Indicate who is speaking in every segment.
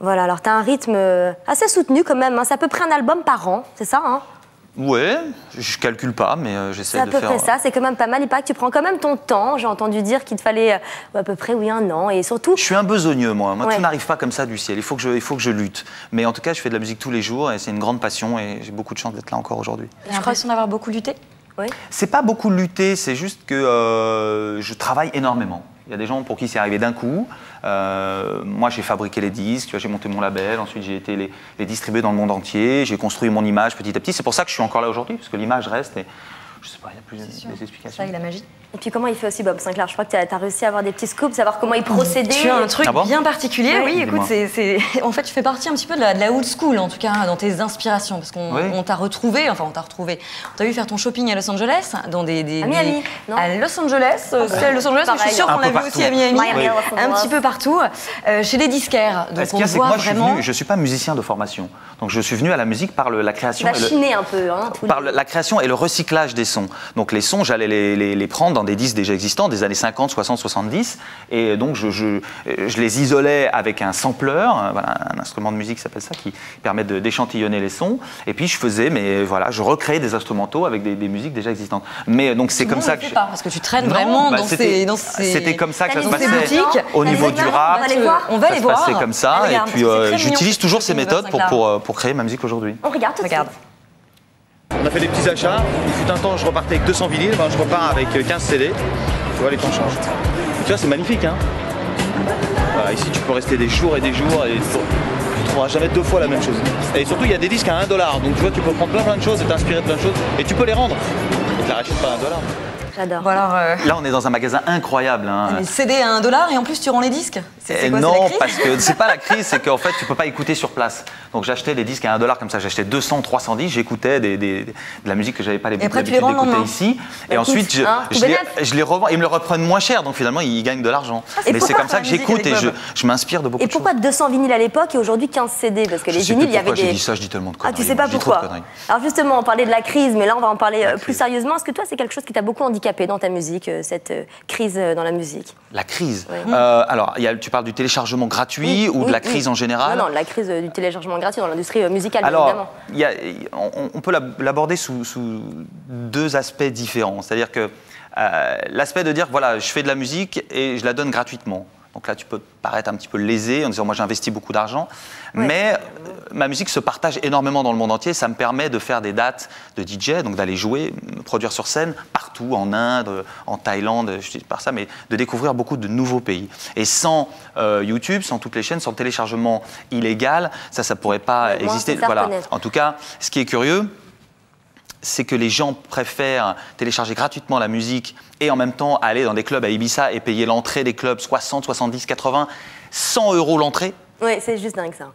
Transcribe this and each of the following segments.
Speaker 1: Voilà, alors tu as un rythme assez soutenu quand même, hein. C'est à peu près un album par an, c'est ça, hein?
Speaker 2: Ouais, je calcule pas, mais j'essaie de faire...
Speaker 1: C'est à peu près ça, c'est quand même pas mal. Il paraît que tu prends quand même ton temps. J'ai entendu dire qu'il te fallait à peu près, oui, 1 an. Et surtout...
Speaker 2: Je suis un besogneux, moi.
Speaker 1: Ouais.
Speaker 2: Tout n'arrive pas comme ça du ciel. Il faut que je lutte. Mais en tout cas, je fais de la musique tous les jours et c'est une grande passion et j'ai beaucoup de chance d'être là encore aujourd'hui.
Speaker 3: Tu as l'impression d'avoir beaucoup lutté?
Speaker 1: Oui.
Speaker 2: C'est pas beaucoup lutter, c'est juste que je travaille énormément. Il y a des gens pour qui c'est arrivé d'un coup. Moi, j'ai fabriqué les disques, j'ai monté mon label, ensuite j'ai été les distribuer dans le monde entier, j'ai construit mon image petit à petit. C'est pour ça que je suis encore là aujourd'hui, parce que l'image reste et je sais pas, il y a plus des explications.
Speaker 3: Ça, il a la magie.
Speaker 1: Et puis comment il fait aussi Bob Sinclair? Je crois que tu as réussi à avoir des petits scoops, savoir comment il procédait.
Speaker 3: Tu as un truc bien particulier, oui, écoute, en fait tu fais partie un petit peu de la old school en tout cas dans tes inspirations, parce qu'on t'a retrouvé, on t'a vu faire ton shopping à Los Angeles, dans à
Speaker 1: Miami, non?
Speaker 3: À Los Angeles, c'est Los Angeles, mais je suis sûre qu'on l'a vu aussi à Miami, un petit peu partout, chez les disquaires. Donc on voit vraiment...
Speaker 2: Je suis pas musicien de formation, donc je suis venu à la musique par la création.
Speaker 1: Chiner un peu, hein,
Speaker 2: par la création et le recyclage des sons. Donc les sons, j'allais les prendre dans des disques déjà existants, des années 50, 60, 70, et donc je les isolais avec un sampler, voilà, un instrument de musique qui s'appelle ça, qui permet d'échantillonner les sons, et puis je recréais des instrumentaux avec des musiques déjà existantes. Mais donc c'est comme ça que...
Speaker 3: Parce que tu traînes vraiment dans ces...
Speaker 2: C'était comme ça que ça se passait au
Speaker 1: niveau
Speaker 2: du rap.
Speaker 3: On va les voir.
Speaker 2: Ça se passait comme ça, et puis j'utilise toujours ces méthodes pour créer ma musique aujourd'hui.
Speaker 1: On regarde tout de suite.
Speaker 2: On a fait des petits achats. Il fut un temps, je repartais avec 200 vinyles. Ben, je repars avec 15 CD. Tu vois, les temps changent. Tu vois, c'est magnifique, hein. Voilà, ici, tu peux rester des jours et tu ne trouveras jamais 2 fois la même chose. Et surtout, il y a des disques à $1. Donc, tu vois, tu peux prendre plein de choses et t'inspirer de plein de choses. Et tu peux les rendre. Donc, la rachète pas à $1.
Speaker 1: J'adore.
Speaker 3: Bon alors,
Speaker 2: là, on est dans un magasin incroyable. Hein.
Speaker 3: Les CD à $1 et en plus, tu rends les disques.
Speaker 2: Non, parce que c'est pas la crise, c'est qu'en fait, tu peux pas écouter sur place. Donc, j'achetais des disques à $1 comme ça. J'achetais 200, 300 disques. J'écoutais de la musique que j'avais pas l'habitude d'écouter ici. Et ensuite, je les revends. Ils me le reprennent moins cher. Donc, finalement, ils gagnent de l'argent. Mais c'est comme ça que j'écoute et je m'inspire de beaucoup de choses.
Speaker 1: Et pourquoi 200 vinyles à l'époque et aujourd'hui 15 CD? Parce que les vinyles, il y avait des...
Speaker 2: J'ai dit ça, je dis tellement de conneries.
Speaker 1: Ah, tu sais pas pourquoi? Alors justement, on parlait de la crise, mais là, on va en parler plus sérieusement. Est-ce que toi, c'est quelque chose qui t'a beaucoup handicapé dans ta musique, cette crise dans la musique?
Speaker 2: La crise. Alors, tu parles du téléchargement gratuit ou de la crise en général?
Speaker 1: Non, la crise du téléchargement gratuit dans l'industrie musicale,
Speaker 2: alors,
Speaker 1: évidemment.
Speaker 2: On peut l'aborder sous 2 aspects différents. C'est-à-dire que l'aspect de dire, voilà, je fais de la musique et je la donne gratuitement. Donc là, tu peux paraître un petit peu lésé en disant, moi, j'investis beaucoup d'argent. Mais ma musique se partage énormément dans le monde entier. Ça me permet de faire des dates de DJ, donc d'aller jouer, produire sur scène partout, en Inde, en Thaïlande, je dis par ça, mais de découvrir beaucoup de nouveaux pays. Et sans YouTube, sans toutes les chaînes, sans téléchargement illégal, ça pourrait pas exister. Voilà. En tout cas, ce qui est curieux, c'est que les gens préfèrent télécharger gratuitement la musique et en même temps aller dans des clubs à Ibiza et payer l'entrée des clubs 60, 70, 80, 100 € l'entrée.
Speaker 1: Oui, c'est juste dingue ça.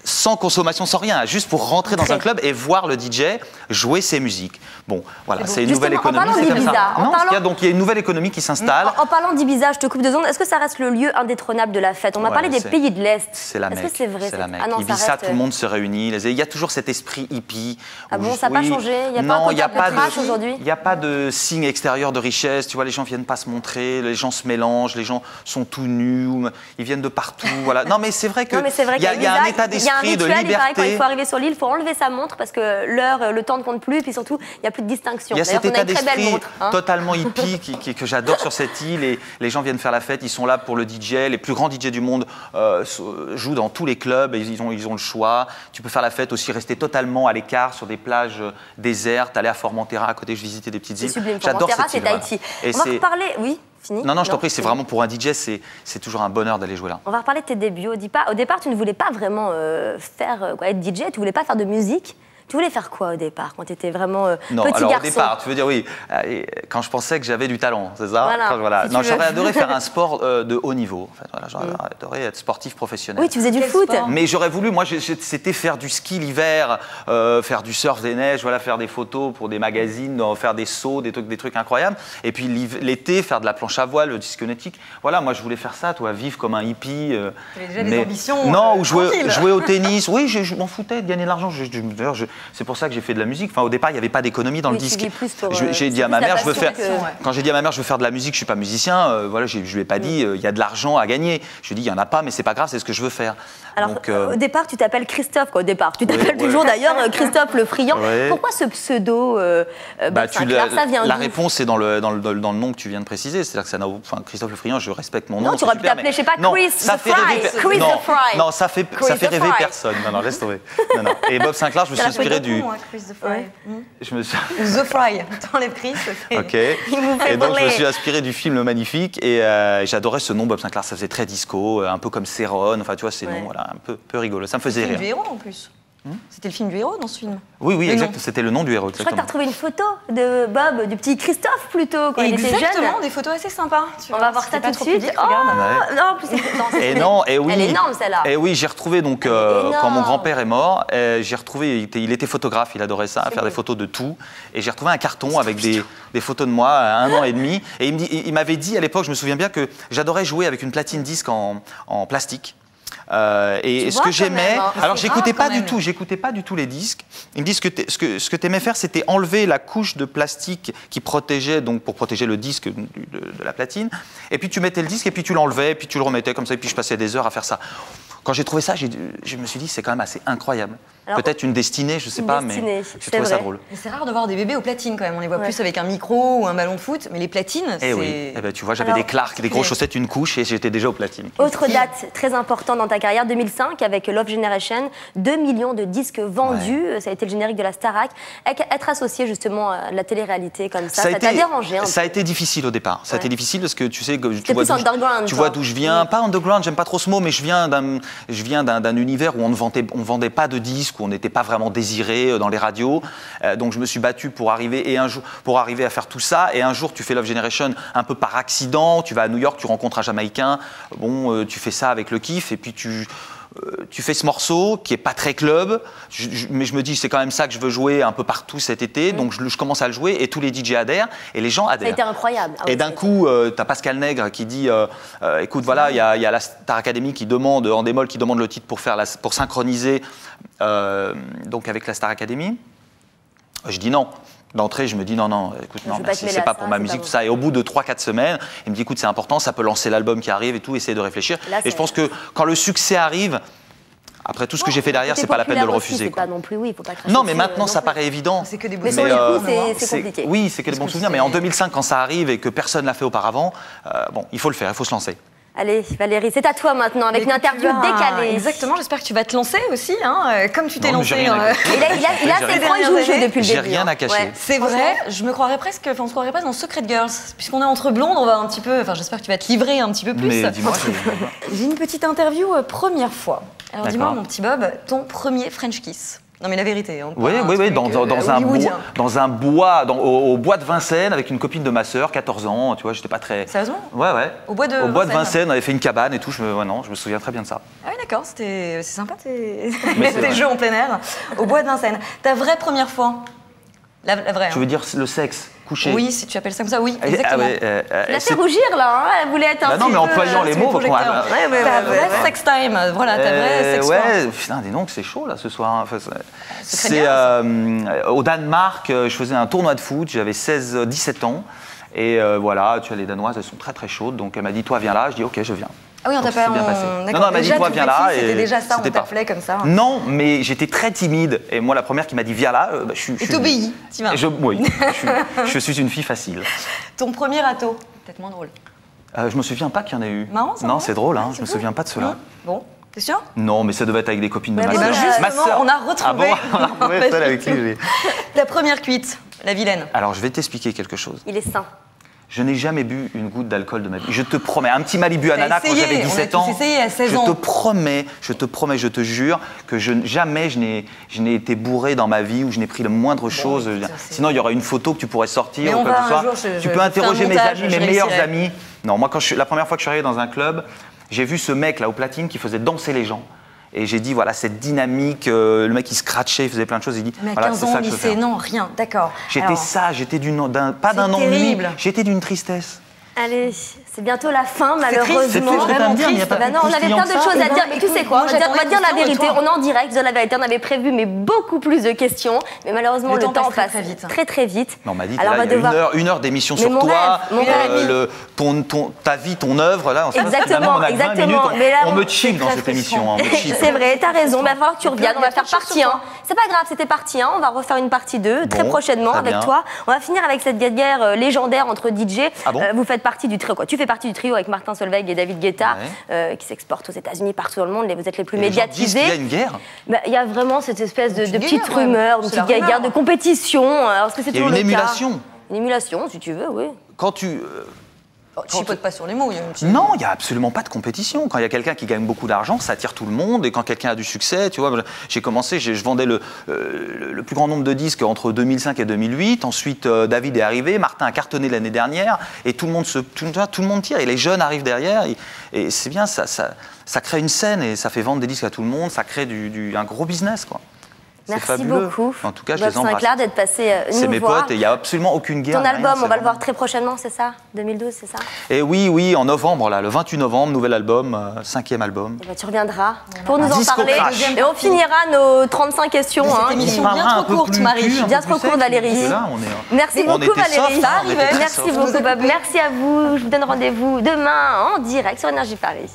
Speaker 2: Sans consommation, sans rien, juste pour rentrer dans un club et voir le DJ jouer ses musiques. Bon, voilà, c'est une nouvelle économie.
Speaker 1: En parlant d'Ibiza,
Speaker 2: donc il y a une nouvelle économie qui s'installe.
Speaker 1: En parlant d'Ibiza, je te coupe 2 secondes, est-ce que ça reste le lieu indétrônable de la fête? On m'a parlé des pays de l'Est.
Speaker 2: C'est la Mecque.
Speaker 1: Est-ce que c'est vrai?
Speaker 2: C'est la Mecque.
Speaker 1: Ah non,
Speaker 2: Ibiza, tout le monde se réunit. Il y a toujours cet esprit hippie.
Speaker 1: Ah bon, ça n'a pas changé? Il n'y a pas un côté aujourd'hui?
Speaker 2: Il n'y a pas de signe extérieur de richesse. Tu vois, les gens viennent pas se montrer, les gens se mélangent, les gens sont tout nus, ils viennent de partout. Voilà. Non, mais c'est vrai qu'il y a un état d'esprit de liberté.
Speaker 1: Quand il faut arriver sur l'île, il faut enlever sa montre parce que l'heure, le temps ne compte plus, et puis surtout, il n'y a plus de distinction.
Speaker 2: Il y a cet état d'esprit
Speaker 1: hein,
Speaker 2: totalement hippie que j'adore sur cette île, et les gens viennent faire la fête, ils sont là pour le DJ, les plus grands DJ du monde jouent dans tous les clubs, et ils ont le choix. Tu peux faire la fête aussi, rester totalement à l'écart sur des plages désertes, aller à Formentera à côté, je visitais des petites îles. J'adore cette île.
Speaker 1: Être on va reparler, oui. Fini?
Speaker 2: Non, je t'en prie, c'est vraiment pour un DJ, c'est toujours un bonheur d'aller jouer là.
Speaker 1: On va reparler de tes débuts. Au départ, tu ne voulais pas vraiment être DJ, tu ne voulais pas faire de musique. Tu voulais faire quoi au départ, quand tu étais vraiment
Speaker 2: non,
Speaker 1: petit
Speaker 2: alors
Speaker 1: garçon?
Speaker 2: Au départ, tu veux dire, oui, quand je pensais que j'avais du talent, c'est ça?
Speaker 1: Voilà.
Speaker 2: Non, j'aurais adoré faire un sport de haut niveau. En fait, voilà, j'aurais adoré être sportif professionnel.
Speaker 1: Oui, tu faisais du foot.
Speaker 2: Mais j'aurais voulu, moi, c'était faire du ski l'hiver, faire du surf des neiges, voilà, faire des photos pour des magazines, faire des sauts, des trucs incroyables. Et puis l'été, faire de la planche à voile, le disque nautique. Voilà, moi, je voulais faire ça, toi, vivre comme un hippie.
Speaker 3: Déjà des ambitions.
Speaker 2: Non, ou jouer au tennis. Oui, je m'en foutais de gagner de l'argent. C'est pour ça que j'ai fait de la musique. Enfin, au départ, il n'y avait pas d'économie dans le disque. J'ai dit à ma mère, quand j'ai dit à ma mère, je veux faire de la musique, je ne suis pas musicien. Voilà, je lui ai pas dit, il y a de l'argent à gagner. Je lui ai dit, il n'y en a pas, mais c'est pas grave, c'est ce que je veux faire.
Speaker 1: Alors, au départ, tu t'appelles Christophe, quoi, au départ. Tu t'appelles toujours d'ailleurs Christophe Le Friand. Pourquoi ce pseudo Bob Sinclair, ça vient
Speaker 2: La réponse est dans le nom que tu viens de préciser. C'est-à-dire que ça n'a, enfin, Christophe Le Friand, je respecte mon nom.
Speaker 1: Non, tu aurais pu t'appeler, je sais pas, Chris the Fry.
Speaker 2: Non, ça fait rêver personne. Non, laisse tomber. Non. Et Bob Sinclair, je me suis inspiré du.
Speaker 3: Chris the Fry.
Speaker 2: Je me suis.
Speaker 3: The Fry. T'enlèves Chris.
Speaker 2: Ok. Et donc je me suis inspiré du film Le Magnifique et j'adorais ce nom Bob Sinclair. Ça faisait très disco, un peu comme Céron. Enfin, tu vois, ces noms, voilà, un peu rigolo. Ça me faisait rire.
Speaker 3: C'était le film du héros en plus. C'était le film du héros dans ce film.
Speaker 2: Oui, exact. C'était le nom du héros.
Speaker 1: Je crois que tu as retrouvé une photo de Bob, du petit Christophe plutôt, quand il était jeune.
Speaker 3: Exactement, des photos assez sympas.
Speaker 1: On va voir ça tout de suite. Non, plus
Speaker 2: Elle
Speaker 1: est énorme celle-là.
Speaker 2: Et oui, j'ai retrouvé donc quand mon grand-père est mort, j'ai retrouvé. Il était photographe, il adorait ça, faire des photos de tout. Et j'ai retrouvé un carton avec des photos de moi à 1 an et demi. Et il m'avait dit à l'époque, je me souviens bien que j'adorais jouer avec une platine disque en plastique. Et ce que j'aimais, alors j'écoutais pas du tout les disques. Ils me disent que ce que tu aimais faire, c'était enlever la couche de plastique qui protégeait, donc pour protéger le disque de la platine. Et puis tu mettais le disque et puis tu l'enlevais et puis tu le remettais comme ça et puis je passais des heures à faire ça. Quand j'ai trouvé ça, je me suis dit c'est quand même assez incroyable. Peut-être une destinée, je sais pas, mais j'ai trouvé ça drôle.
Speaker 3: C'est rare de voir des bébés aux platines quand même. On les voit plus avec un micro ou un ballon de foot, mais les platines, c'est.
Speaker 2: Oui. Eh ben, tu vois, j'avais des Clark, des grosses chaussettes, une couche et j'étais déjà aux platines.
Speaker 1: Autre date très importante dans ta carrière, 2005, avec Love Generation, 2 millions de disques vendus. Ça a été le générique de la Starac. Être associé justement à la télé-réalité comme ça t'a dérangé
Speaker 2: Ça a été difficile au départ. Ça a été difficile parce que tu sais, tu
Speaker 1: vois
Speaker 2: d'où je viens. Pas underground, j'aime pas trop ce mot, mais je viens d'un univers où on ne vendait pas de disques, où on n'était pas vraiment désiré dans les radios. Donc je me suis battu pour arriver à faire tout ça. Et un jour, tu fais Love Generation un peu par accident. Tu vas à New York, tu rencontres un Jamaïcain. Bon, tu fais ça avec le kiff et puis tu fais ce morceau qui est pas très club, mais je me dis c'est quand même ça que je veux jouer un peu partout cet été, donc je commence à le jouer et tous les DJ adhèrent et les gens adhèrent.
Speaker 1: Ça a été incroyable.
Speaker 2: Et d'un coup, t'as Pascal Nègre qui dit écoute voilà, il y a la Star Academy qui demande en démol qui demande le titre pour synchroniser donc avec la Star Academy. Je dis non. D'entrée, je me dis non, écoute, non, merci, c'est pas pour ma musique, tout ça. Et au bout de 3-4 semaines, il me dit écoute, c'est important, ça peut lancer l'album qui arrive et tout, essayer de réfléchir. Là, et je pense que quand le succès arrive, après tout ce que j'ai fait derrière, c'est pas la peine de le refuser.
Speaker 1: C'est pas non plus, faut pas cracher.
Speaker 2: Non, mais maintenant, ça paraît évident.
Speaker 3: C'est que des
Speaker 1: bons souvenirs. C'est compliqué.
Speaker 2: Oui, c'est que des bons souvenirs, mais en 2005, quand ça arrive et que personne l'a fait auparavant, bon, il faut le faire, il faut se lancer.
Speaker 1: Allez, Valérie, c'est à toi maintenant, avec une interview décalée.
Speaker 3: Exactement, j'espère que tu vas te lancer aussi, hein, comme tu t'es lancé.
Speaker 1: Il a ses points jugés depuis le début.
Speaker 2: J'ai rien à cacher.
Speaker 3: C'est vrai, on se croirait presque dans Secret Girls. Puisqu'on est entre blondes, on va un petit peu, j'espère que tu vas te livrer un petit peu plus.
Speaker 2: Mais dis-moi.
Speaker 3: J'ai une petite interview première fois. Alors dis-moi, mon petit Bob, ton premier French kiss. Non mais la vérité.
Speaker 2: Oui, dans un bois, au bois de Vincennes avec une copine de ma sœur, 14 ans, tu vois, j'étais pas très...
Speaker 3: Sérieusement ?
Speaker 2: Ouais.
Speaker 3: Au bois de
Speaker 2: Vincennes, on avait fait une cabane et tout, je me souviens très bien de ça.
Speaker 3: Ah oui d'accord, c'est sympa tes jeux en plein air. Au bois de Vincennes. Ta vraie première fois ? La vraie.
Speaker 2: Tu veux dire le sexe ? Couché.
Speaker 3: Oui, si tu appelles ça comme ça, oui, exactement.
Speaker 1: Elle a fait rougir là, elle voulait être un
Speaker 2: non, mais employant les mots,
Speaker 3: ta vraie sex time, voilà, ta vraie sex time.
Speaker 2: Ouais, putain, dis donc, c'est chaud là ce soir. C'est au Danemark, je faisais un tournoi de foot, j'avais 17 ans. Et voilà, tu vois, les Danoises, elles sont très très chaudes, donc elle m'a dit, toi viens là, je dis, ok, je viens.
Speaker 3: Ah oui, on t'a pas...
Speaker 2: Non, elle m'a dit, toi viens là.
Speaker 3: C'était déjà ça, on t'appelait comme ça.
Speaker 2: Non, mais j'étais très timide. Et moi, la première qui m'a dit, viens là, je suis...
Speaker 3: Et t'obéis, tu vas.
Speaker 2: Oui, je suis une fille facile.
Speaker 3: Ton premier râteau, peut-être moins drôle.
Speaker 2: Je me souviens pas qu'il y en ait eu.
Speaker 3: Marrant, ça.
Speaker 2: Non, c'est drôle, hein, je me souviens pas de cela.
Speaker 3: Bon, t'es sûr ?
Speaker 2: Non, mais ça devait être avec des copines de ma sœur.
Speaker 3: Justement, on a retrouvé.
Speaker 2: Ah bon, on a retrouvé celle avec qui j'ai...
Speaker 3: Ta première cuite, la vilaine.
Speaker 2: Alors, je vais t'expliquer quelque chose.
Speaker 1: Il est sain.
Speaker 2: Je n'ai jamais bu une goutte d'alcool de ma vie. Je te promets, un petit Malibu Ananas quand j'avais 17 ans.
Speaker 3: Essayé à 16 ans.
Speaker 2: Je te promets, je te jure que jamais je n'ai été bourré dans ma vie ou je n'ai pris le moindre chose. Sinon, il y aurait une photo que tu pourrais sortir ou quoi que ce soit. Tu peux interroger mes amis, mes meilleurs amis. Non, moi, la première fois que je suis arrivé dans un club, j'ai vu ce mec là au platine qui faisait danser les gens. Et j'ai dit, voilà, cette dynamique, le mec il scratchait, il faisait plein de choses, il dit,
Speaker 3: mais à
Speaker 2: voilà,
Speaker 3: 15 ans, lycée, non, rien, d'accord.
Speaker 2: J'étais ça, j'étais pas d'un ennui, j'étais d'une tristesse.
Speaker 1: Allez, c'est bientôt la fin, malheureusement.
Speaker 2: C'est vraiment triste.
Speaker 1: Non, on avait plein de choses à dire, mais tu sais quoi, on va dire la vérité, on est en direct, je dis la vérité, on avait prévu mais beaucoup plus de questions, mais malheureusement le temps passe très vite.
Speaker 2: Non, on m'a dit, il y a une heure d'émission sur toi, ta vie, ton œuvre, là,
Speaker 1: exactement.
Speaker 2: On me chipe dans cette émission.
Speaker 1: C'est vrai, t'as raison, il va falloir que tu reviennes, on va faire partie 1. C'est pas grave, c'était partie 1, on va refaire une partie 2 très prochainement avec toi. On va finir avec cette guerre légendaire entre DJ. Vous faites partie du trio, quoi. Tu fais partie du trio avec Martin Solveig et David Guetta, qui s'exportent aux États-Unis, partout dans le monde. Vous êtes les plus médiatisés.
Speaker 2: Il y a une guerre.
Speaker 1: Il y a vraiment cette espèce de petite rumeur, une petite guerre de compétition. Est-ce que c'est toujours le cas ? Une émulation, si tu veux, oui.
Speaker 2: Quand tu
Speaker 3: chipote pas sur les mots.
Speaker 2: Non, il n'y a absolument pas de compétition. Quand il y a quelqu'un qui gagne beaucoup d'argent, ça attire tout le monde. Et quand quelqu'un a du succès, tu vois, j'ai commencé, je vendais le plus grand nombre de disques entre 2005 et 2008. Ensuite, David est arrivé, Martin a cartonné l'année dernière. Et tout le monde tire. Et les jeunes arrivent derrière. Et c'est bien, ça crée une scène et ça fait vendre des disques à tout le monde. Ça crée un gros business, quoi.
Speaker 1: Merci beaucoup.
Speaker 2: En tout cas, je les embrasse.
Speaker 1: Sinclair d'être passé nous voir.
Speaker 2: C'est mes potes et il n'y a absolument aucune guerre.
Speaker 1: Ton album, on va le voir très prochainement, c'est ça ? 2012, c'est ça ?
Speaker 2: Et oui, en novembre, là, le 28 novembre, nouvel album, 5e album.
Speaker 1: Et tu reviendras pour nous en parler. Et on finira nos 35 questions.
Speaker 3: Cette émission bien trop courte, Marie.
Speaker 1: Bien trop courte, Valérie. Merci beaucoup, Valérie. Merci beaucoup. Merci à vous. Je vous donne rendez-vous demain en direct sur Énergie Paris.